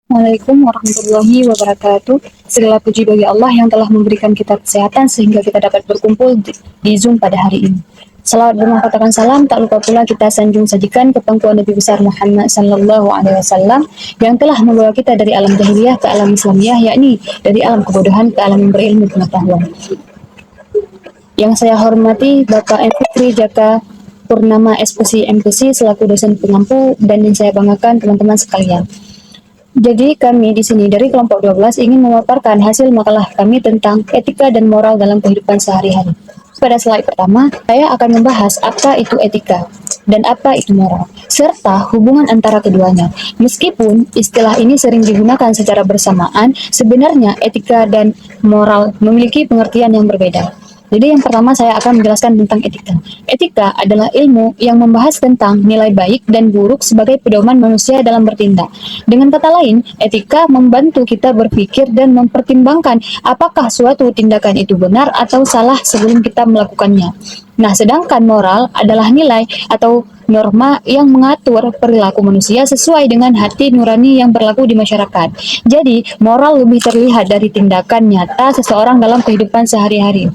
Assalamualaikum warahmatullahi wabarakatuh. Segala puji bagi Allah yang telah memberikan kita kesehatan sehingga kita dapat berkumpul di Zoom pada hari ini. Salawat dan katakan salam, tak lupa pula kita sanjung sajikan ke pangkuan Nabi besar Muhammad sallallahu alaihi wasallam yang telah membawa kita dari alam jahiliyah ke alam Islamiyah, yakni dari alam kebodohan ke alam berilmu pengetahuan. Yang saya hormati Bapak M. Fikri Jaka Purnama SPC MPC selaku dosen pengampu, dan yang saya banggakan teman-teman sekalian. Jadi kami di sini dari kelompok 12 ingin memaparkan hasil makalah kami tentang etika dan moral dalam kehidupan sehari-hari. Pada slide pertama, saya akan membahas apa itu etika dan apa itu moral, serta hubungan antara keduanya. Meskipun istilah ini sering digunakan secara bersamaan, sebenarnya etika dan moral memiliki pengertian yang berbeda. Jadi yang pertama saya akan menjelaskan tentang etika. Etika adalah ilmu yang membahas tentang nilai baik dan buruk sebagai pedoman manusia dalam bertindak. Dengan kata lain, etika membantu kita berpikir dan mempertimbangkan apakah suatu tindakan itu benar atau salah sebelum kita melakukannya. Nah, sedangkan moral adalah nilai atau norma yang mengatur perilaku manusia sesuai dengan hati nurani yang berlaku di masyarakat. Jadi, moral lebih terlihat dari tindakan nyata seseorang dalam kehidupan sehari-hari.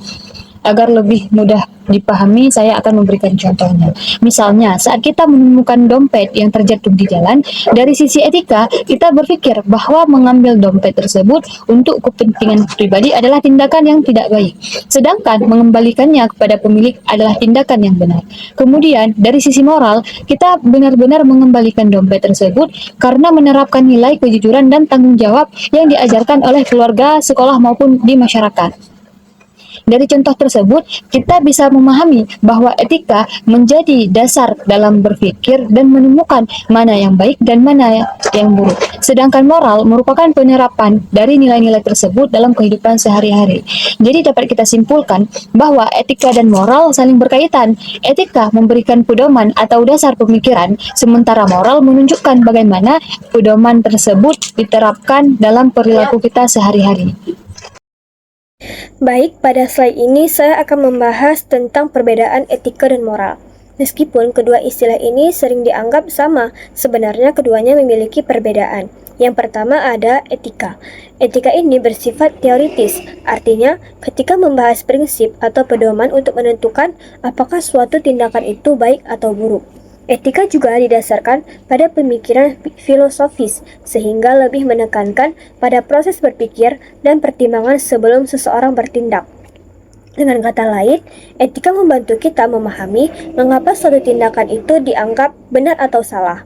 Agar lebih mudah dipahami, saya akan memberikan contohnya. Misalnya, saat kita menemukan dompet yang terjatuh di jalan, dari sisi etika, kita berpikir bahwa mengambil dompet tersebut untuk kepentingan pribadi adalah tindakan yang tidak baik. Sedangkan mengembalikannya kepada pemilik adalah tindakan yang benar. Kemudian, dari sisi moral, kita benar-benar mengembalikan dompet tersebut karena menerapkan nilai kejujuran dan tanggung jawab yang diajarkan oleh keluarga, sekolah, maupun di masyarakat. Dari contoh tersebut, kita bisa memahami bahwa etika menjadi dasar dalam berpikir dan menemukan mana yang baik dan mana yang buruk. Sedangkan moral merupakan penerapan dari nilai-nilai tersebut dalam kehidupan sehari-hari. Jadi dapat kita simpulkan bahwa etika dan moral saling berkaitan. Etika memberikan pedoman atau dasar pemikiran, sementara moral menunjukkan bagaimana pedoman tersebut diterapkan dalam perilaku kita sehari-hari. Baik, pada slide ini saya akan membahas tentang perbedaan etika dan moral. Meskipun kedua istilah ini sering dianggap sama, sebenarnya keduanya memiliki perbedaan. Yang pertama ada etika. Etika ini bersifat teoritis, artinya ketika membahas prinsip atau pedoman untuk menentukan apakah suatu tindakan itu baik atau buruk. Etika juga didasarkan pada pemikiran filosofis, sehingga lebih menekankan pada proses berpikir dan pertimbangan sebelum seseorang bertindak. Dengan kata lain, etika membantu kita memahami mengapa suatu tindakan itu dianggap benar atau salah.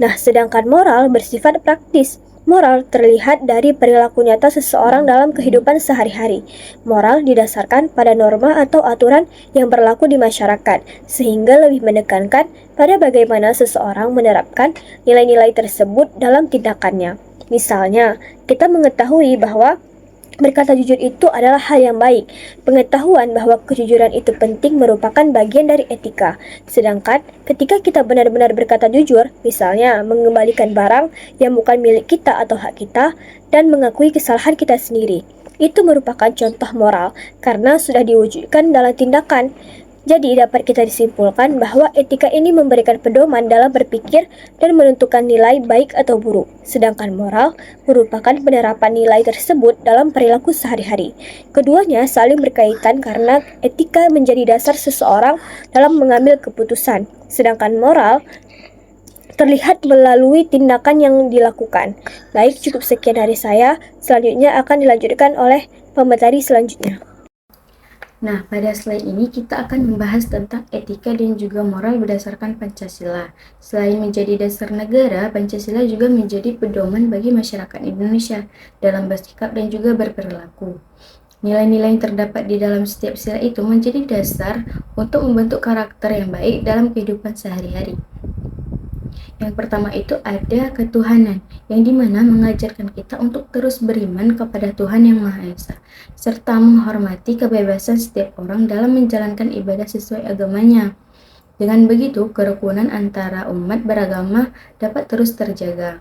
Nah, sedangkan moral bersifat praktis. Moral terlihat dari perilaku nyata seseorang dalam kehidupan sehari-hari. Moral didasarkan pada norma atau aturan yang berlaku di masyarakat, sehingga lebih menekankan pada bagaimana seseorang menerapkan nilai-nilai tersebut dalam tindakannya. Misalnya, kita mengetahui bahwa berkata jujur itu adalah hal yang baik. Pengetahuan bahwa kejujuran itu penting merupakan bagian dari etika. Sedangkan ketika kita benar-benar berkata jujur, misalnya mengembalikan barang yang bukan milik kita atau hak kita, dan mengakui kesalahan kita sendiri, itu merupakan contoh moral karena sudah diwujudkan dalam tindakan. Jadi dapat kita disimpulkan bahwa etika ini memberikan pedoman dalam berpikir dan menentukan nilai baik atau buruk, sedangkan moral merupakan penerapan nilai tersebut dalam perilaku sehari-hari. Keduanya saling berkaitan karena etika menjadi dasar seseorang dalam mengambil keputusan, sedangkan moral terlihat melalui tindakan yang dilakukan. Baik, cukup sekian dari saya. Selanjutnya akan dilanjutkan oleh pemateri selanjutnya. Nah, pada slide ini kita akan membahas tentang etika dan juga moral berdasarkan Pancasila. Selain menjadi dasar negara, Pancasila juga menjadi pedoman bagi masyarakat Indonesia dalam bersikap dan juga berperilaku. Nilai-nilai yang terdapat di dalam setiap sila itu menjadi dasar untuk membentuk karakter yang baik dalam kehidupan sehari-hari. Yang pertama itu ada ketuhanan, yang dimana mengajarkan kita untuk terus beriman kepada Tuhan Yang Maha Esa, serta menghormati kebebasan setiap orang dalam menjalankan ibadah sesuai agamanya. Dengan begitu, kerukunan antara umat beragama dapat terus terjaga.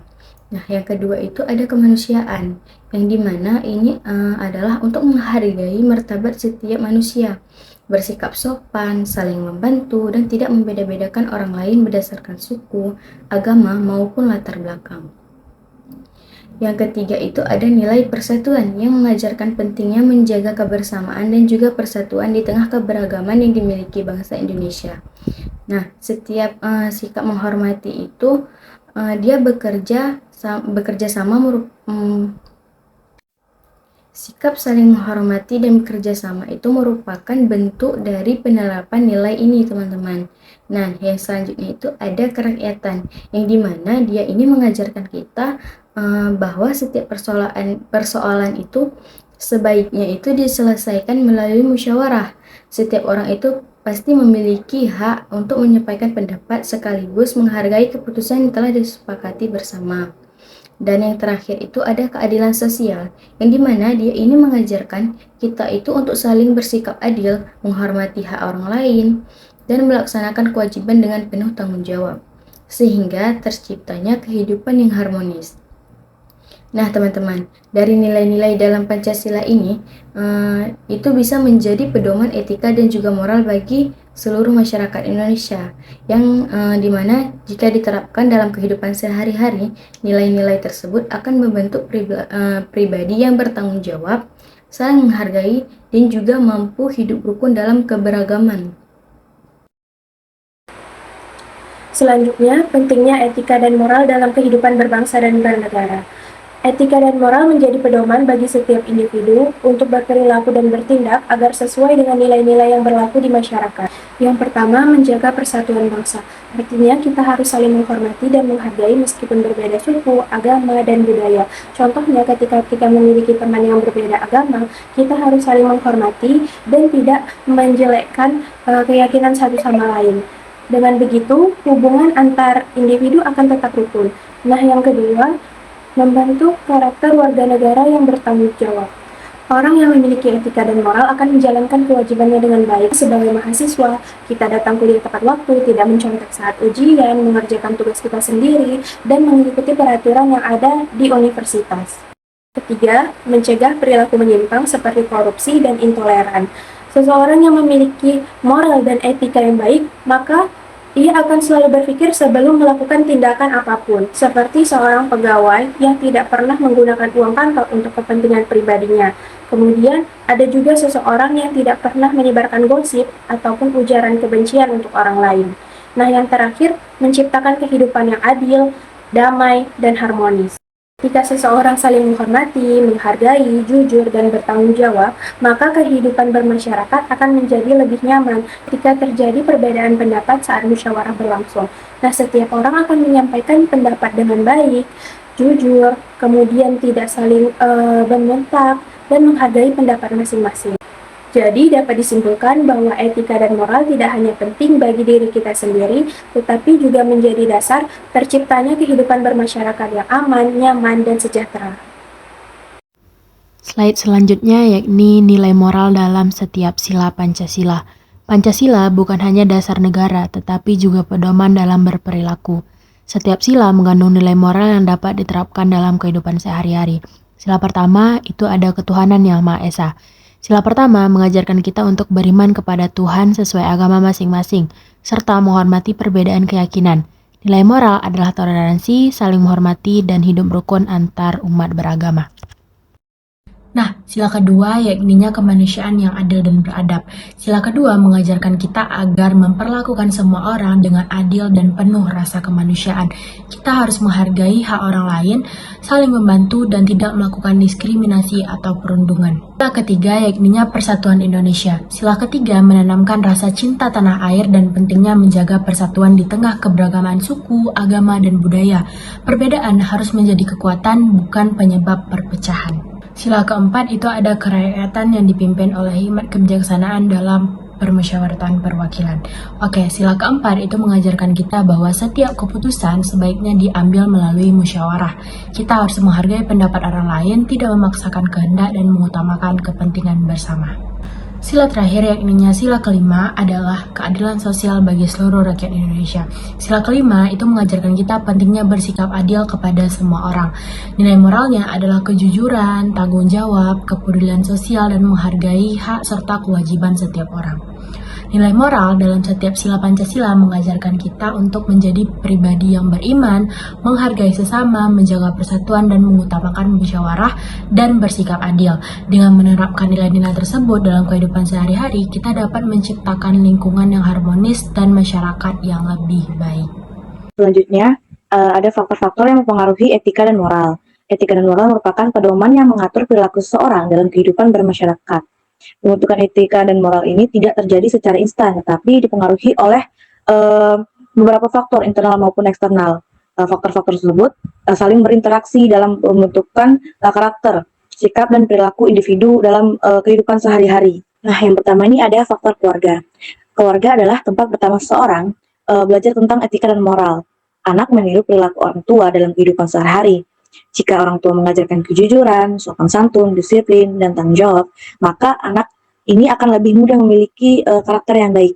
Nah, yang kedua itu ada kemanusiaan, yang dimana ini adalah untuk menghargai martabat setiap manusia, bersikap sopan, saling membantu, dan tidak membeda-bedakan orang lain berdasarkan suku, agama, maupun latar belakang. Yang ketiga itu ada nilai persatuan yang mengajarkan pentingnya menjaga kebersamaan dan juga persatuan di tengah keberagaman yang dimiliki bangsa Indonesia. Nah, setiap sikap menghormati itu dia bekerja sama sikap saling menghormati dan bekerja sama itu merupakan bentuk dari penerapan nilai ini, teman-teman. Nah, yang selanjutnya itu ada kerakyatan, yang dimana dia ini mengajarkan kita bahwa setiap persoalan itu sebaiknya itu diselesaikan melalui musyawarah. Setiap orang itu pasti memiliki hak untuk menyampaikan pendapat sekaligus menghargai keputusan yang telah disepakati bersama. Dan yang terakhir itu ada keadilan sosial, yang dimana dia ini mengajarkan kita itu untuk saling bersikap adil, menghormati hak orang lain, dan melaksanakan kewajiban dengan penuh tanggung jawab, sehingga terciptanya kehidupan yang harmonis. Nah, teman-teman, dari nilai-nilai dalam Pancasila ini itu bisa menjadi pedoman etika dan juga moral bagi seluruh masyarakat Indonesia, yang dimana jika diterapkan dalam kehidupan sehari-hari, nilai-nilai tersebut akan membentuk pribadi yang bertanggung jawab, saling menghargai, dan juga mampu hidup rukun dalam keberagaman. Selanjutnya, pentingnya etika dan moral dalam kehidupan berbangsa dan bernegara. Etika dan moral menjadi pedoman bagi setiap individu untuk berperilaku dan bertindak agar sesuai dengan nilai-nilai yang berlaku di masyarakat. Yang pertama, menjaga persatuan bangsa. Artinya, kita harus saling menghormati dan menghargai meskipun berbeda suku, agama, dan budaya. Contohnya, ketika kita memiliki teman yang berbeda agama, kita harus saling menghormati dan tidak menjelekkan keyakinan satu sama lain. Dengan begitu, hubungan antar individu akan tetap rukun. Nah, yang kedua, membentuk karakter warga negara yang bertanggung jawab. Orang yang memiliki etika dan moral akan menjalankan kewajibannya dengan baik. Sebagai mahasiswa, kita datang kuliah tepat waktu, tidak mencontek saat ujian, mengerjakan tugas kita sendiri, dan mengikuti peraturan yang ada di universitas. Ketiga, mencegah perilaku menyimpang seperti korupsi dan intoleran. Seseorang yang memiliki moral dan etika yang baik, maka ia akan selalu berpikir sebelum melakukan tindakan apapun, seperti seorang pegawai yang tidak pernah menggunakan uang kantor untuk kepentingan pribadinya. Kemudian, ada juga seseorang yang tidak pernah menyebarkan gosip ataupun ujaran kebencian untuk orang lain. Nah, yang terakhir, menciptakan kehidupan yang adil, damai, dan harmonis. Jika seseorang saling menghormati, menghargai, jujur, dan bertanggung jawab, maka kehidupan bermasyarakat akan menjadi lebih nyaman ketika terjadi perbedaan pendapat saat musyawarah berlangsung. Nah, setiap orang akan menyampaikan pendapat dengan baik, jujur, kemudian tidak saling membentak, dan menghargai pendapat masing-masing. Jadi, dapat disimpulkan bahwa etika dan moral tidak hanya penting bagi diri kita sendiri, tetapi juga menjadi dasar terciptanya kehidupan bermasyarakat yang aman, nyaman, dan sejahtera. Slide selanjutnya yakni nilai moral dalam setiap sila Pancasila. Pancasila bukan hanya dasar negara, tetapi juga pedoman dalam berperilaku. Setiap sila mengandung nilai moral yang dapat diterapkan dalam kehidupan sehari-hari. Sila pertama itu ada ketuhanan yang Maha Esa. Sila pertama mengajarkan kita untuk beriman kepada Tuhan sesuai agama masing-masing, serta menghormati perbedaan keyakinan. Nilai moral adalah toleransi, saling menghormati, dan hidup rukun antar umat beragama. Nah, sila kedua yakninya kemanusiaan yang adil dan beradab. Sila kedua mengajarkan kita agar memperlakukan semua orang dengan adil dan penuh rasa kemanusiaan. Kita harus menghargai hak orang lain, saling membantu, dan tidak melakukan diskriminasi atau perundungan. Sila ketiga yakninya persatuan Indonesia. Sila ketiga menanamkan rasa cinta tanah air dan pentingnya menjaga persatuan di tengah keberagaman suku, agama, dan budaya. Perbedaan harus menjadi kekuatan, bukan penyebab perpecahan. Sila keempat itu ada kerakyatan yang dipimpin oleh hikmat kebijaksanaan dalam permusyawaratan perwakilan. Oke, sila keempat itu mengajarkan kita bahwa setiap keputusan sebaiknya diambil melalui musyawarah. Kita harus menghargai pendapat orang lain, tidak memaksakan kehendak, dan mengutamakan kepentingan bersama. Sila terakhir yakninya sila kelima adalah keadilan sosial bagi seluruh rakyat Indonesia. Sila kelima itu mengajarkan kita pentingnya bersikap adil kepada semua orang. Nilai moralnya adalah kejujuran, tanggung jawab, kepedulian sosial, dan menghargai hak serta kewajiban setiap orang. Nilai moral dalam setiap sila Pancasila mengajarkan kita untuk menjadi pribadi yang beriman, menghargai sesama, menjaga persatuan, dan mengutamakan musyawarah dan bersikap adil. Dengan menerapkan nilai-nilai tersebut dalam kehidupan sehari-hari, kita dapat menciptakan lingkungan yang harmonis dan masyarakat yang lebih baik. Selanjutnya, ada faktor-faktor yang mempengaruhi etika dan moral. Etika dan moral merupakan pedoman yang mengatur perilaku seseorang dalam kehidupan bermasyarakat. Pembentukan etika dan moral ini tidak terjadi secara instan, tetapi dipengaruhi oleh beberapa faktor internal maupun eksternal. Faktor-faktor tersebut saling berinteraksi dalam pembentukan karakter, sikap, dan perilaku individu dalam kehidupan sehari-hari. Nah, yang pertama ini ada faktor keluarga. Keluarga adalah tempat pertama seseorang belajar tentang etika dan moral. Anak meniru perilaku orang tua dalam kehidupan sehari-hari. Jika orang tua mengajarkan kejujuran, sopan santun, disiplin, dan tanggung jawab, maka anak ini akan lebih mudah memiliki karakter yang baik.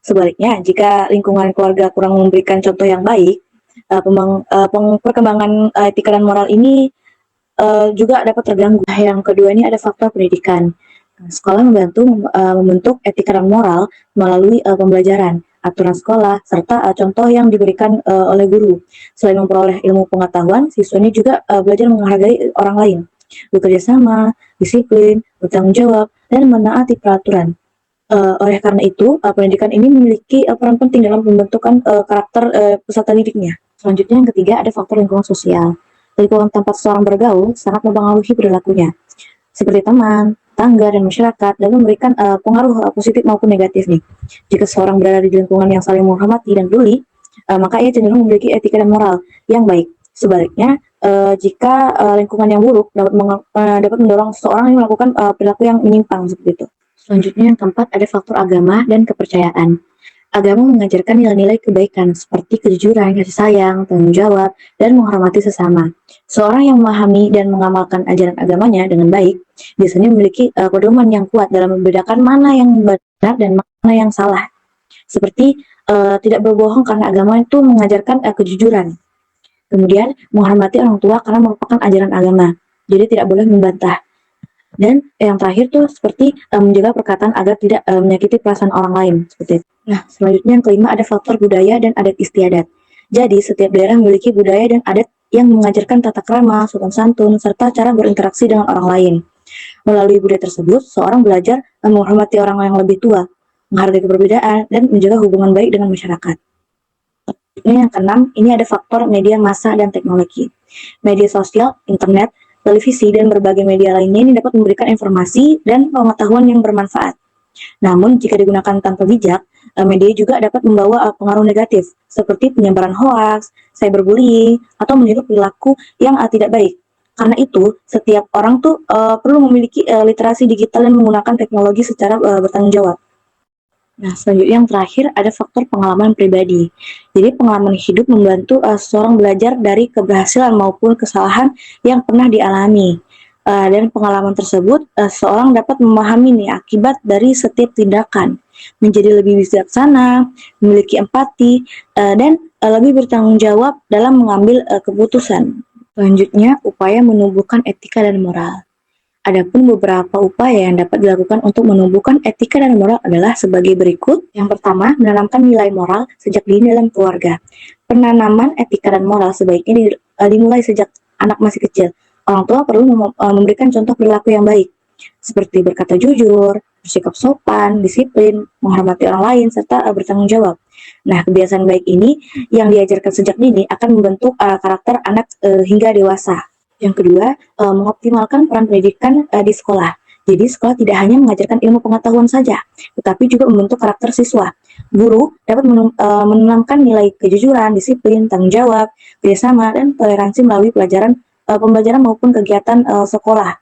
Sebaliknya, jika lingkungan keluarga kurang memberikan contoh yang baik, perkembangan etika dan moral ini juga dapat terganggu. Yang kedua ini ada faktor pendidikan. Sekolah membantu membentuk etika dan moral melalui pembelajaran, aturan sekolah, serta contoh yang diberikan oleh guru. Selain memperoleh ilmu pengetahuan, siswa ini juga belajar menghargai orang lain, bekerja sama, disiplin, bertanggung jawab, dan menaati peraturan. Oleh karena itu, pendidikan ini memiliki peran penting dalam pembentukan karakter peserta didiknya. Selanjutnya yang ketiga ada faktor lingkungan sosial. Lingkungan tempat seseorang bergaul sangat mempengaruhi perilakunya, seperti teman, tangga, dan masyarakat, dan memberikan pengaruh positif maupun negatif nih. Jika seseorang berada di lingkungan yang saling menghormati dan peduli, maka ia cenderung memiliki etika dan moral yang baik. Sebaliknya, jika lingkungan yang buruk dapat mendorong seseorang yang melakukan perilaku yang menyimpang seperti itu. Selanjutnya yang keempat ada faktor agama dan kepercayaan. Agama mengajarkan nilai-nilai kebaikan seperti kejujuran, kasih sayang, tanggung jawab, dan menghormati sesama. Seorang yang memahami dan mengamalkan ajaran agamanya dengan baik biasanya memiliki pedoman yang kuat dalam membedakan mana yang benar dan mana yang salah. Seperti tidak berbohong karena agama itu mengajarkan kejujuran. Kemudian menghormati orang tua karena merupakan ajaran agama. Jadi tidak boleh membantah. Dan yang terakhir tuh seperti menjaga perkataan agar tidak menyakiti perasaan orang lain seperti itu. Nah, selanjutnya yang kelima ada faktor budaya dan adat istiadat. Jadi setiap daerah memiliki budaya dan adat yang mengajarkan tata krama, sopan santun, serta cara berinteraksi dengan orang lain. Melalui budaya tersebut, seorang belajar menghormati orang yang lebih tua, menghargai perbedaan, dan menjaga hubungan baik dengan masyarakat. Yang keenam, ini ada faktor media massa dan teknologi. Media sosial, internet, televisi, dan berbagai media lainnya ini dapat memberikan informasi dan pengetahuan yang bermanfaat. Namun, jika digunakan tanpa bijak, media juga dapat membawa pengaruh negatif, seperti penyebaran hoaks, cyberbullying, atau meniru perilaku yang tidak baik. Karena itu, setiap orang tuh perlu memiliki literasi digital dan menggunakan teknologi secara bertanggung jawab. Nah, selanjutnya yang terakhir ada faktor pengalaman pribadi. Jadi pengalaman hidup membantu seseorang belajar dari keberhasilan maupun kesalahan yang pernah dialami. Dan pengalaman tersebut, seorang dapat memahami nih akibat dari setiap tindakan, menjadi lebih bijaksana, memiliki empati, dan lebih bertanggung jawab dalam mengambil keputusan. Selanjutnya, upaya menumbuhkan etika dan moral. Adapun beberapa upaya yang dapat dilakukan untuk menumbuhkan etika dan moral adalah sebagai berikut. Yang pertama, menanamkan nilai moral sejak dini dalam keluarga. Penanaman etika dan moral sebaiknya dimulai sejak anak masih kecil. Orang tua perlu memberikan contoh perilaku yang baik, seperti berkata jujur, bersikap sopan, disiplin, menghormati orang lain, serta bertanggung jawab. Nah, kebiasaan baik ini yang diajarkan sejak dini akan membentuk karakter anak hingga dewasa. Yang kedua, mengoptimalkan peran pendidikan di sekolah. Jadi, sekolah tidak hanya mengajarkan ilmu pengetahuan saja, tetapi juga membentuk karakter siswa. Guru dapat menanamkan nilai kejujuran, disiplin, tanggung jawab, kerjasama, dan toleransi melalui pembelajaran maupun kegiatan sekolah.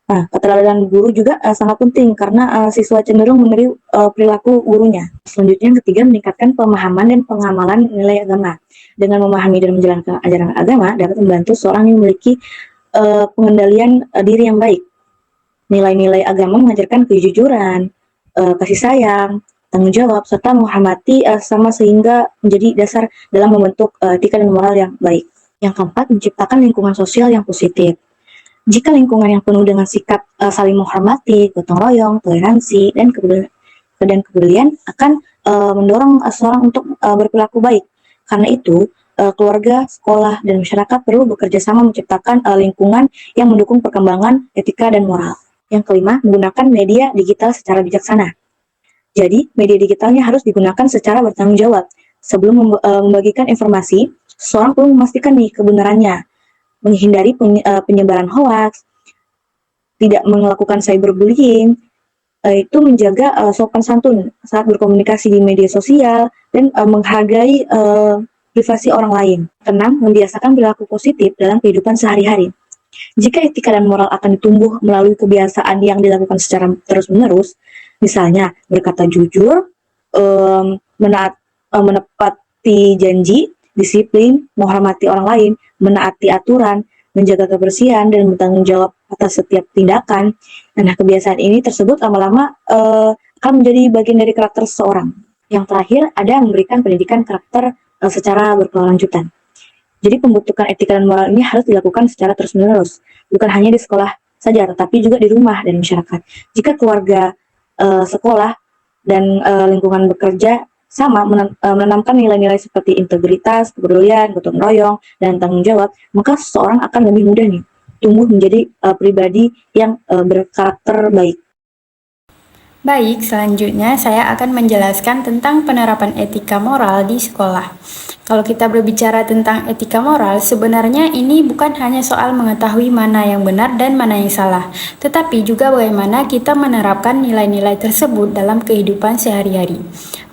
Nah, keteladanan guru juga sangat penting karena siswa cenderung meniru perilaku gurunya. Selanjutnya, yang ketiga, meningkatkan pemahaman dan pengamalan nilai agama. Dengan memahami dan menjalankan ajaran agama dapat membantu seorang yang memiliki pengendalian diri yang baik. Nilai-nilai agama mengajarkan kejujuran, kasih sayang, tanggung jawab, serta menghormati sama sehingga menjadi dasar dalam membentuk etika dan moral yang baik. Yang keempat, menciptakan lingkungan sosial yang positif. Jika lingkungan yang penuh dengan sikap saling menghormati, gotong royong, toleransi, dan dan kepedulian akan mendorong seseorang untuk berperilaku baik. Karena itu, keluarga, sekolah, dan masyarakat perlu bekerja sama menciptakan lingkungan yang mendukung perkembangan etika dan moral. Yang kelima, menggunakan media digital secara bijaksana. Jadi, media digitalnya harus digunakan secara bertanggung jawab. Sebelum membagikan informasi, seseorang perlu memastikan nih kebenarannya, menghindari penyebaran hoaks, tidak melakukan cyberbullying, itu menjaga sopan santun saat berkomunikasi di media sosial, dan menghargai privasi orang lain. Keenam, membiasakan perilaku positif dalam kehidupan sehari-hari. Jika etika dan moral akan ditumbuh melalui kebiasaan yang dilakukan secara terus-menerus, misalnya berkata jujur, menepati janji, disiplin, menghormati orang lain, menaati aturan, menjaga kebersihan, dan bertanggung jawab atas setiap tindakan. Nah, kebiasaan ini tersebut lama-lama akan menjadi bagian dari karakter seseorang. Yang terakhir, ada yang memberikan pendidikan karakter secara berkelanjutan. Jadi pembentukan etika dan moral ini harus dilakukan secara terus-menerus, bukan hanya di sekolah saja, tetapi juga di rumah dan masyarakat. Jika keluarga, sekolah, dan lingkungan bekerja sama menanamkan nilai-nilai seperti integritas, kepedulian, gotong royong, dan tanggung jawab, maka seseorang akan lebih mudah nih tumbuh menjadi pribadi yang berkarakter baik. Baik, selanjutnya saya akan menjelaskan tentang penerapan etika moral di sekolah. Kalau kita berbicara tentang etika moral, sebenarnya ini bukan hanya soal mengetahui mana yang benar dan mana yang salah, tetapi juga bagaimana kita menerapkan nilai-nilai tersebut dalam kehidupan sehari-hari,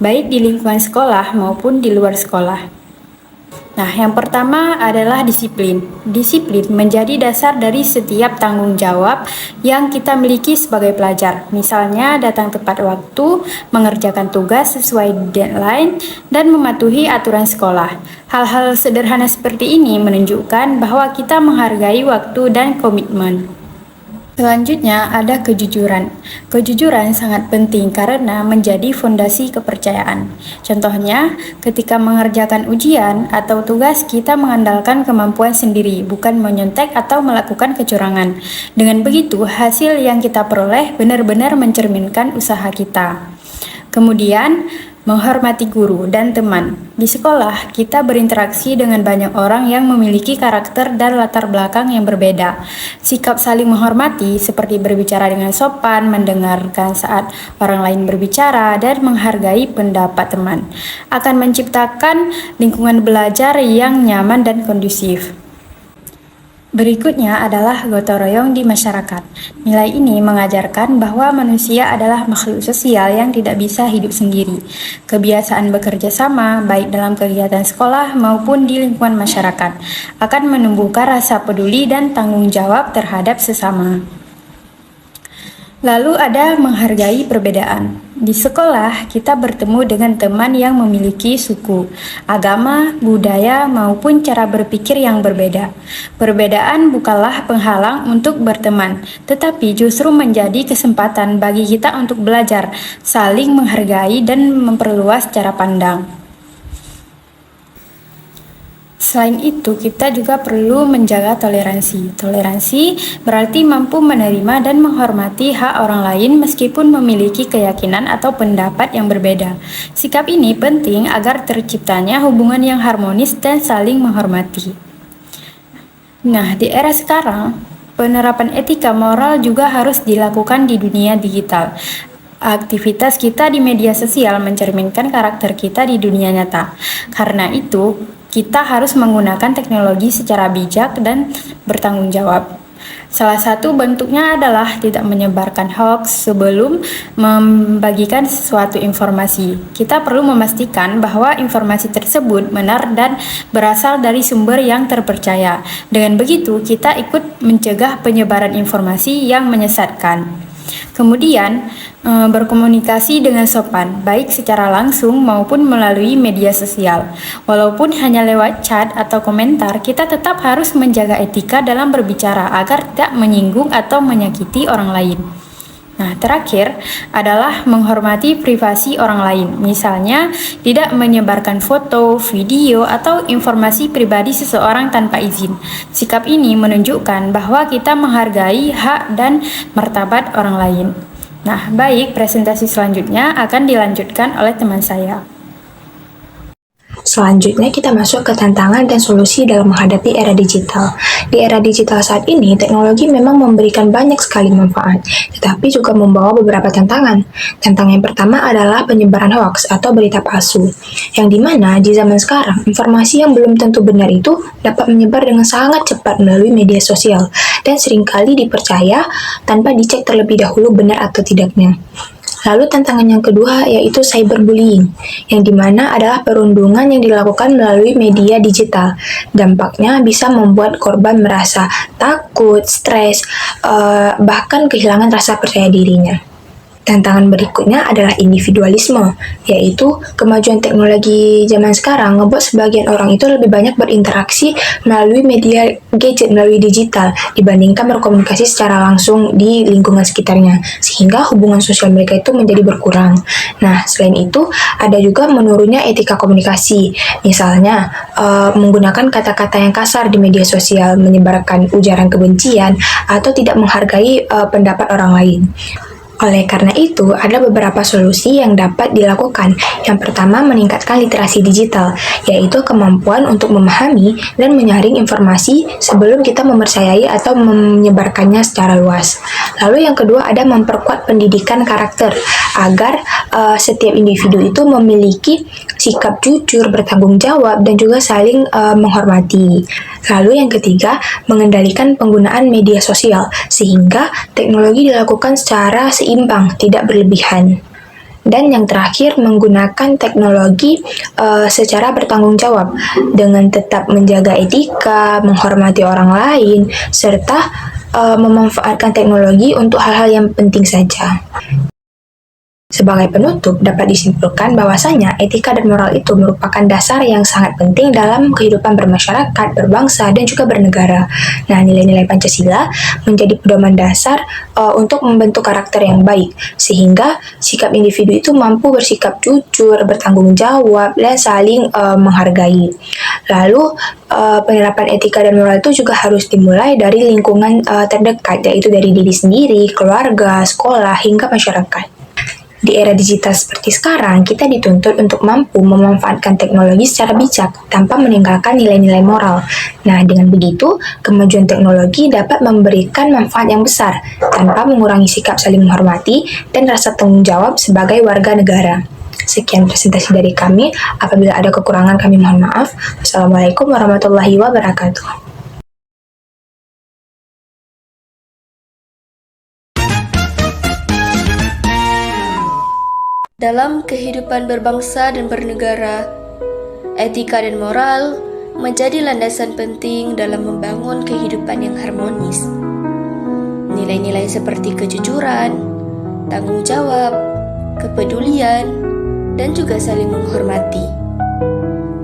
baik di lingkungan sekolah maupun di luar sekolah. Nah, yang pertama adalah disiplin. Disiplin menjadi dasar dari setiap tanggung jawab yang kita miliki sebagai pelajar. Misalnya, datang tepat waktu, mengerjakan tugas sesuai deadline, dan mematuhi aturan sekolah. Hal-hal sederhana seperti ini menunjukkan bahwa kita menghargai waktu dan komitmen. Selanjutnya ada kejujuran. Kejujuran sangat penting karena menjadi fondasi kepercayaan. Contohnya, ketika mengerjakan ujian atau tugas, kita mengandalkan kemampuan sendiri, bukan menyontek atau melakukan kecurangan. Dengan begitu, hasil yang kita peroleh benar-benar mencerminkan usaha kita. Kemudian, menghormati guru dan teman. Di sekolah, kita berinteraksi dengan banyak orang yang memiliki karakter dan latar belakang yang berbeda. Sikap saling menghormati seperti berbicara dengan sopan, mendengarkan saat orang lain berbicara, dan menghargai pendapat teman akan menciptakan lingkungan belajar yang nyaman dan kondusif. Berikutnya adalah gotong royong di masyarakat. Nilai ini mengajarkan bahwa manusia adalah makhluk sosial yang tidak bisa hidup sendiri. Kebiasaan bekerja sama, baik dalam kegiatan sekolah maupun di lingkungan masyarakat, akan menumbuhkan rasa peduli dan tanggung jawab terhadap sesama. Lalu ada menghargai perbedaan. Di sekolah, kita bertemu dengan teman yang memiliki suku, agama, budaya, maupun cara berpikir yang berbeda. Perbedaan bukanlah penghalang untuk berteman, tetapi justru menjadi kesempatan bagi kita untuk belajar, saling menghargai, dan memperluas cara pandang. Selain itu, kita juga perlu menjaga toleransi. Toleransi berarti mampu menerima dan menghormati hak orang lain meskipun memiliki keyakinan atau pendapat yang berbeda. Sikap ini penting agar terciptanya hubungan yang harmonis dan saling menghormati. Nah, di era sekarang, penerapan etika moral juga harus dilakukan di dunia digital. Aktivitas kita di media sosial mencerminkan karakter kita di dunia nyata. Karena itu, kita harus menggunakan teknologi secara bijak dan bertanggung jawab. Salah satu bentuknya adalah tidak menyebarkan hoax sebelum membagikan suatu informasi. Kita perlu memastikan bahwa informasi tersebut benar dan berasal dari sumber yang terpercaya. Dengan begitu, kita ikut mencegah penyebaran informasi yang menyesatkan. Kemudian, berkomunikasi dengan sopan, baik secara langsung maupun melalui media sosial. Walaupun hanya lewat chat atau komentar, kita tetap harus menjaga etika dalam berbicara agar tidak menyinggung atau menyakiti orang lain. Nah, terakhir adalah menghormati privasi orang lain. Misalnya, tidak menyebarkan foto, video, atau informasi pribadi seseorang tanpa izin. Sikap ini menunjukkan bahwa kita menghargai hak dan martabat orang lain. Nah, baik, presentasi selanjutnya akan dilanjutkan oleh teman saya. Selanjutnya kita masuk ke tantangan dan solusi dalam menghadapi era digital. Di era digital saat ini, teknologi memang memberikan banyak sekali manfaat, tetapi juga membawa beberapa tantangan. Tantangan yang pertama adalah penyebaran hoaks atau berita palsu, yang dimana di zaman sekarang, informasi yang belum tentu benar itu dapat menyebar dengan sangat cepat melalui media sosial, dan seringkali dipercaya tanpa dicek terlebih dahulu benar atau tidaknya. Lalu tantangan yang kedua yaitu cyberbullying, yang dimana adalah perundungan yang dilakukan melalui media digital. Dampaknya bisa membuat korban merasa takut, stres, bahkan kehilangan rasa percaya dirinya. Tantangan berikutnya adalah individualisme, yaitu kemajuan teknologi zaman sekarang ngebuat sebagian orang itu lebih banyak berinteraksi melalui media gadget, melalui digital, dibandingkan berkomunikasi secara langsung di lingkungan sekitarnya, sehingga hubungan sosial mereka itu menjadi berkurang. Nah, selain itu, ada juga menurunnya etika komunikasi, misalnya menggunakan kata-kata yang kasar di media sosial, menyebarkan ujaran kebencian, atau tidak menghargai pendapat orang lain. Oleh karena itu, ada beberapa solusi yang dapat dilakukan. Yang pertama, meningkatkan literasi digital, yaitu kemampuan untuk memahami dan menyaring informasi sebelum kita mempercayai atau menyebarkannya secara luas. Lalu yang kedua, ada memperkuat pendidikan karakter, agar setiap individu itu memiliki sikap jujur, bertanggung jawab, dan juga saling menghormati. Lalu yang ketiga, mengendalikan penggunaan media sosial, sehingga teknologi dilakukan secara seimbang, tidak berlebihan. Dan yang terakhir, menggunakan teknologi secara bertanggung jawab, dengan tetap menjaga etika, menghormati orang lain, serta memanfaatkan teknologi untuk hal-hal yang penting saja. Sebagai penutup, dapat disimpulkan bahwasanya etika dan moral itu merupakan dasar yang sangat penting dalam kehidupan bermasyarakat, berbangsa, dan juga bernegara. Nah, nilai-nilai Pancasila menjadi pedoman dasar untuk membentuk karakter yang baik, sehingga sikap individu itu mampu bersikap jujur, bertanggung jawab, dan saling menghargai. Lalu, penerapan etika dan moral itu juga harus dimulai dari lingkungan terdekat, yaitu dari diri sendiri, keluarga, sekolah, hingga masyarakat. Di era digital seperti sekarang, kita dituntut untuk mampu memanfaatkan teknologi secara bijak tanpa meninggalkan nilai-nilai moral. Nah, dengan begitu, kemajuan teknologi dapat memberikan manfaat yang besar tanpa mengurangi sikap saling menghormati dan rasa tanggung jawab sebagai warga negara. Sekian presentasi dari kami. Apabila ada kekurangan, kami mohon maaf. Wassalamualaikum warahmatullahi wabarakatuh. Dalam kehidupan berbangsa dan bernegara, etika dan moral menjadi landasan penting dalam membangun kehidupan yang harmonis. Nilai-nilai seperti kejujuran, tanggung jawab, kepedulian, dan juga saling menghormati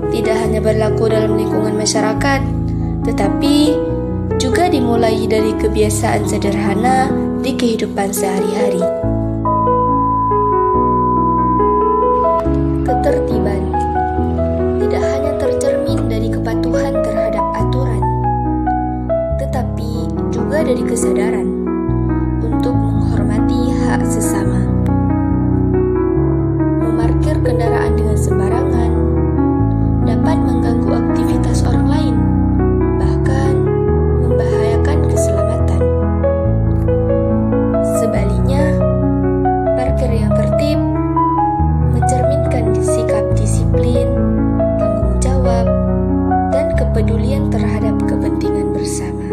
tidak hanya berlaku dalam lingkungan masyarakat, tetapi juga dimulai dari kebiasaan sederhana di kehidupan sehari-hari. Ketertiban tidak hanya tercermin dari kepatuhan terhadap aturan, tetapi juga dari kesadaran untuk menghormati hak sesama. Memarkir kendaraan dengan sembarangan dapat mengganggu aktivitas orang lain, bahkan membahayakan keselamatan. Sebaliknya, parkir yang tertib mencerminkan sikap disiplin, tanggung jawab, dan kepedulian terhadap kepentingan bersama.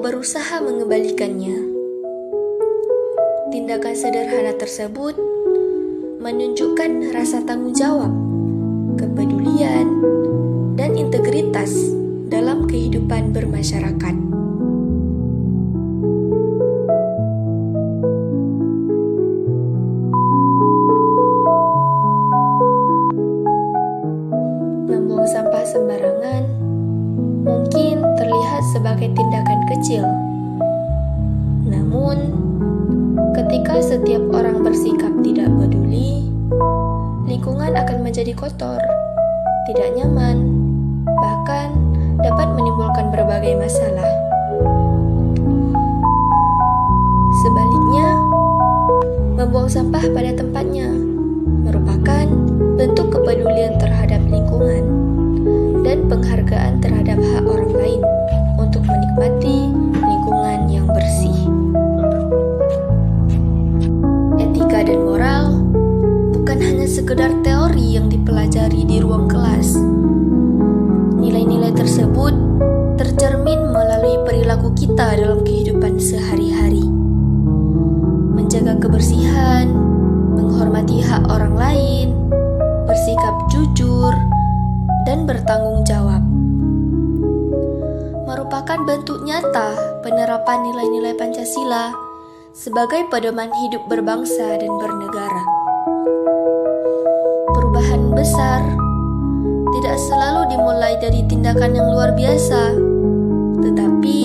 berusaha mengembalikannya. Tindakan sederhana tersebut menunjukkan rasa tanggung jawab, kepedulian, dan integritas dalam kehidupan bermasyarakat. Membuang sampah sembarangan mungkin terlihat sebagai tindakan kecil. Namun, ketika setiap orang bersikap tidak peduli, lingkungan akan menjadi kotor, tidak nyaman, bahkan dapat menimbulkan berbagai masalah. Sebaliknya, membuang sampah pada tempatnya merupakan bentuk kepedulian terhadap lingkungan dan penghargaan terhadap hak orang lain untuk menikmati lingkungan yang bersih. Etika dan moral bukan hanya sekedar teori yang dipelajari di ruang kelas. Nilai-nilai tersebut tercermin melalui perilaku kita dalam kehidupan sehari-hari. Menjaga kebersihan, menghormati hak orang lain, bersikap jujur, dan bertanggung jawab merupakan bentuk nyata penerapan nilai-nilai Pancasila sebagai pedoman hidup berbangsa dan bernegara. Perubahan besar tidak selalu dimulai dari tindakan yang luar biasa, tetapi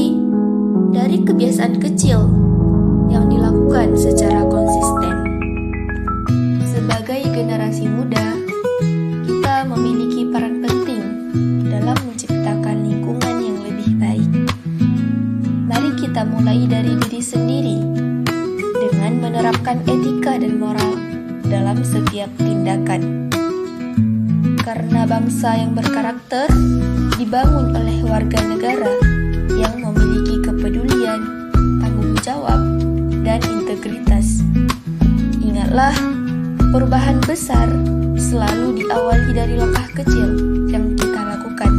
dari kebiasaan kecil yang dilakukan secara konsisten. Sebagai generasi muda, kita memiliki peran penting dalam menciptakan lingkungan yang lebih baik. Mari kita mulai dari diri sendiri dengan menerapkan etika dan moral dalam setiap tindakan. Karena bangsa yang berkarakter dibangun oleh warga negara yang memiliki kepedulian, tanggung jawab, dan integritas. Ingatlah, perubahan besar selalu diawali dari langkah kecil yang kita lakukan